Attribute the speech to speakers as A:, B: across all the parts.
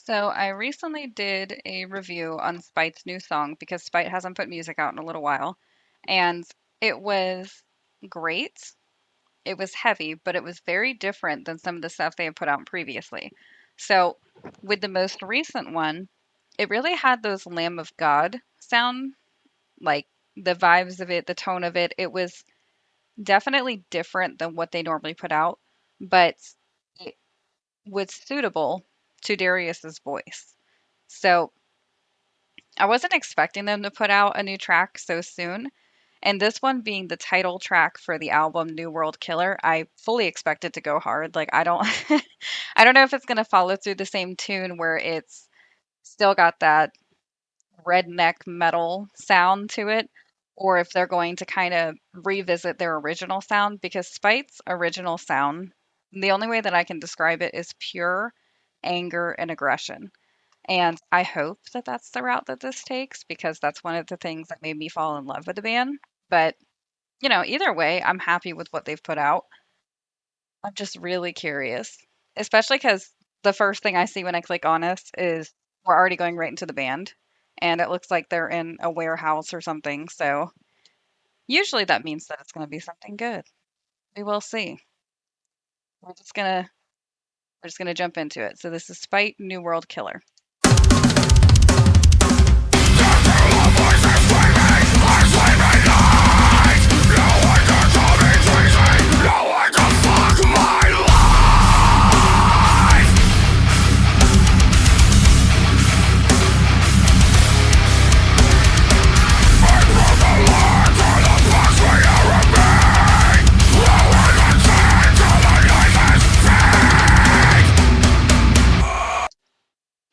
A: So I recently did a review on Spite's new song because Spite hasn't put music out in a little while, and it was great. It was heavy, but it was very different than some of the stuff they had put out previously. So with the most recent one, it really had those Lamb of God sound, like the vibes of it, the tone of it. It was definitely different than what they normally put out, but it was suitable to Darius's voice. So I wasn't expecting them to put out a new track so soon. And this one being the title track for the album New World Killer, I fully expect it to go hard. Like I don't I don't know if it's going to follow through the same tune where it's still got that redneck metal sound to it, or if they're going to kind of revisit their original sound because Spite's original sound, the only way that I can describe it is pure anger and aggression. And I hope that that's the route that this takes because that's one of the things that made me fall in love with the band. But, either way, I'm happy with what they've put out. I'm just really curious, especially because the first thing I see when I click on this is we're already going right into the band. And it looks like they're in a warehouse or something. So usually that means that it's going to be something good. We will see. We're just gonna we're just gonna jump into it. So this is Spite New World Killer.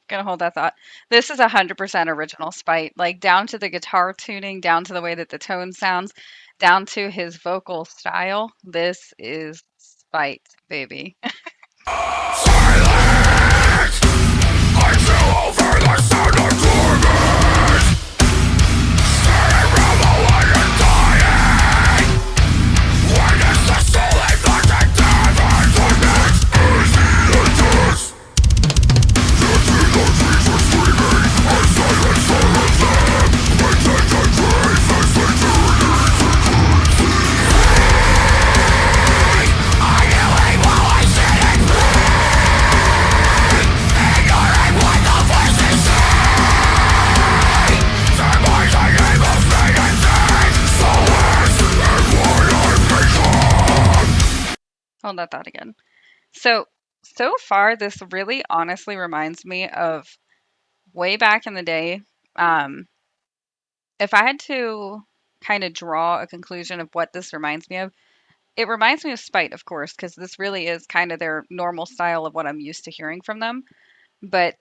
A: Gonna hold that thought. This is 100% original Spite, like down to the guitar tuning, down to the way that the tone sounds, down to his vocal style. This is Spite, baby. Hold that thought again. So far, this really honestly reminds me of way back in the day. Um, if I had to kind of draw a conclusion of what this reminds me of, it reminds me of Spite, of course, because this really is kind of their normal style of what I'm used to hearing from them. But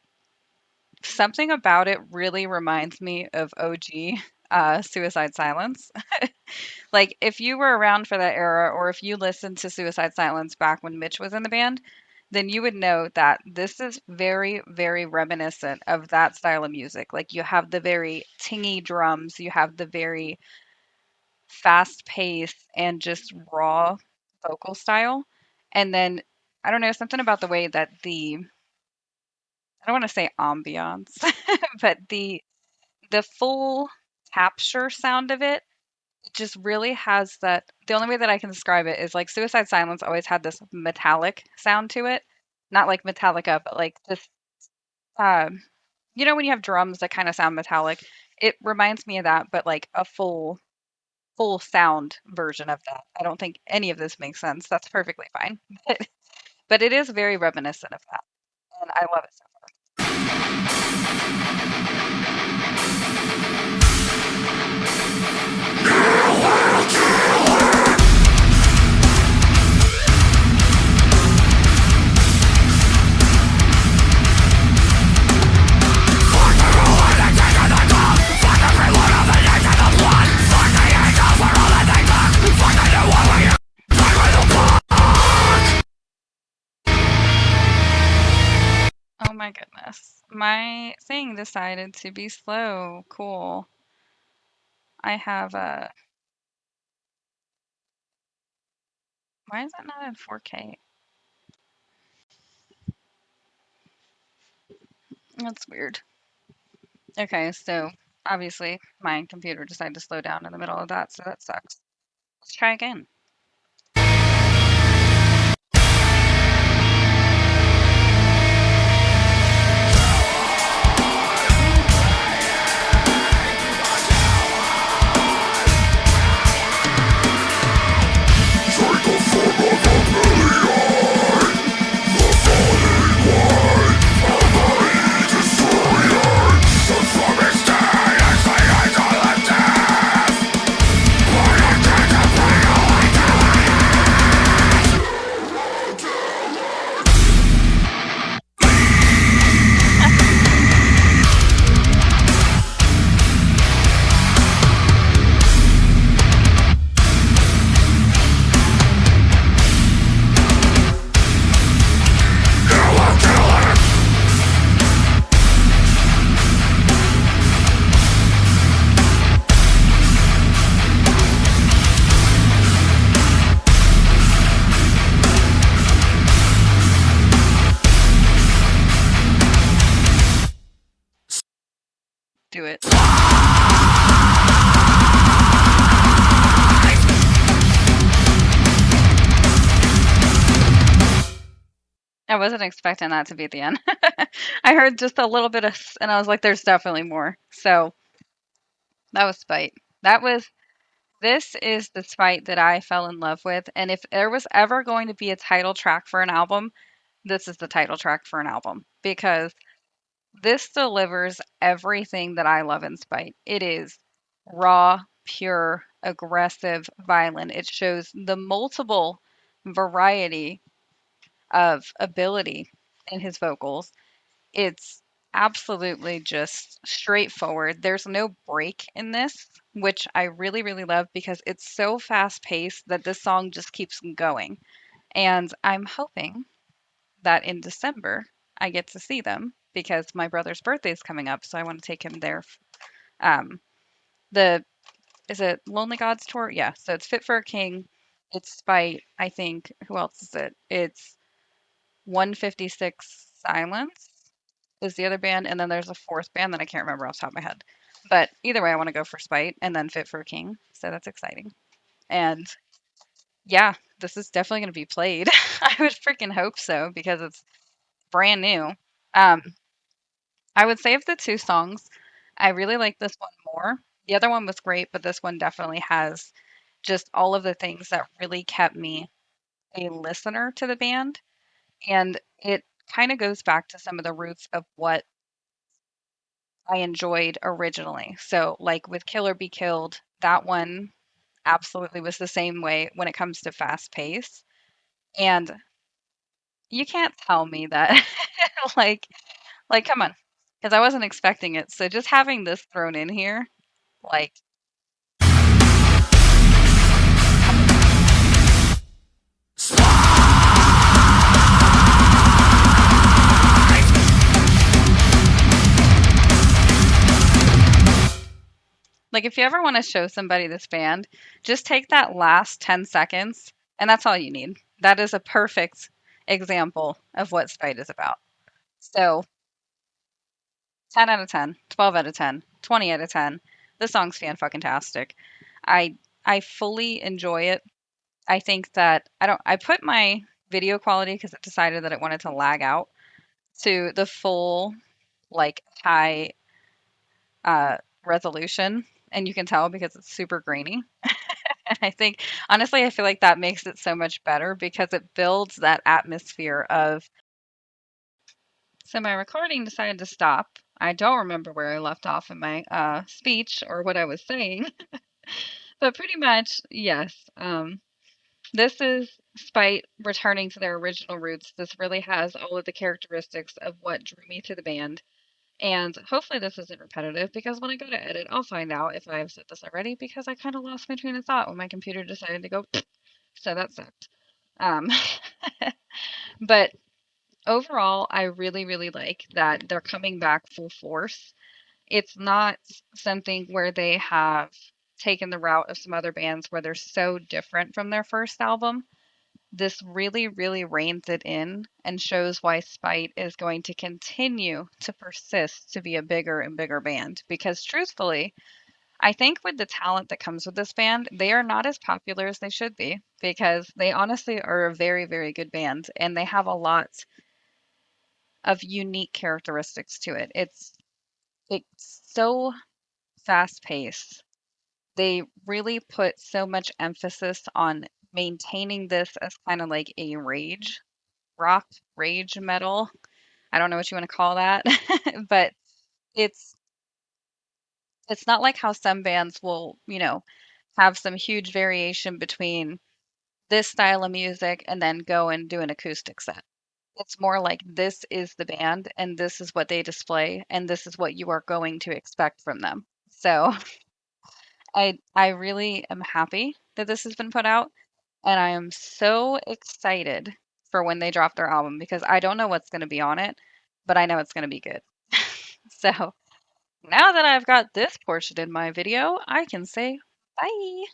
A: something about it really reminds me of OG Suicide Silence. Like, if you were around for that era, or if you listened to Suicide Silence back when Mitch was in the band, then you would know that this is very, very reminiscent of that style of music. Like, you have the very tingy drums, you have the very fast pace and just raw vocal style. And then, I don't know, something about the way that I don't want to say ambiance, but the full capture sound of it just really has that. The only way that I can describe it is like Suicide Silence always had this metallic sound to it. Not like Metallica, but like this, um, when you have drums that kind of sound metallic, it reminds me of that, but like a full sound version of that. I don't think any of this makes sense. That's perfectly fine. But it is very reminiscent of that, and I love it so far. Oh my goodness. My thing decided to be slow. Cool. I have a. Why is that not in 4K? That's weird. Okay, so obviously my computer decided to slow down in the middle of that, so that sucks. Let's try again. Do it. I wasn't expecting that to be at the end. I heard just a little bit of, and I was like, there's definitely more. So that was Spite. That was, this is the Spite that I fell in love with. And if there was ever going to be a title track for an album, this is the title track for an album because this delivers everything that I love in Spite. It is raw, pure, aggressive, violent. It shows the multiple variety of ability in his vocals. It's absolutely just straightforward. There's no break in this, which I really, really love because it's so fast paced that this song just keeps going. And I'm hoping that in December I get to see them because my brother's birthday is coming up, so I want to take him there. Um, the is it Lonely Gods tour? Yeah, so it's Fit for a King. It's by I think who else is it? It's 156 Silence is the other band, and then there's a fourth band that I can't remember off the top of my head. But either way, I want to go for Spite and then Fit for a King, so that's exciting. And yeah, this is definitely going to be played. I would freaking hope so because it's brand new. Um, I would say of the two songs, I really like this one more. The other one was great, but this one definitely has just all of the things that really kept me a listener to the band. And it kind of goes back to some of the roots of what I enjoyed originally. So, like with Kill or Be Killed, that one absolutely was the same way when it comes to fast pace. And you can't tell me that, like, come on, because I wasn't expecting it. So just having this thrown in here, like, if you ever want to show somebody this band, just take that last 10 seconds, and that's all you need. That is a perfect example of what Spite is about. So 10 out of 10, 12 out of 10, 20 out of 10. This song's fan-fucking-tastic. I fully enjoy it. I think that I put my video quality because it decided that it wanted to lag out to the full like high resolution, and you can tell because it's super grainy. And I think honestly, I feel like that makes it so much better because it builds that atmosphere of. So my recording decided to stop. I don't remember where I left off in my speech or what I was saying, but pretty much yes. This is Spite returning to their original roots. This really has all of the characteristics of what drew me to the band. And hopefully this isn't repetitive because when I go to edit, I'll find out if I've said this already because I kind of lost my train of thought when my computer decided to go. So that sucked. Um, but overall, I really, really like that they're coming back full force. It's not something where they have taken the route of some other bands where they're so different from their first album. This really, really reins it in and shows why Spite is going to continue to persist to be a bigger and bigger band. Because truthfully, I think with the talent that comes with this band, they are not as popular as they should be because they honestly are a very, very good band and they have a lot of unique characteristics to it. It's so fast paced. They really put so much emphasis on maintaining this as kind of like a rage rock, rage metal. I don't know what you want to call that, but it's it's not like how some bands will, have some huge variation between this style of music and then go and do an acoustic set. It's more like this is the band and this is what they display and this is what you are going to expect from them. So I really am happy that this has been put out and I am so excited for when they drop their album because I don't know what's going to be on it, but I know it's going to be good. So now that I've got this portion in my video, I can say bye.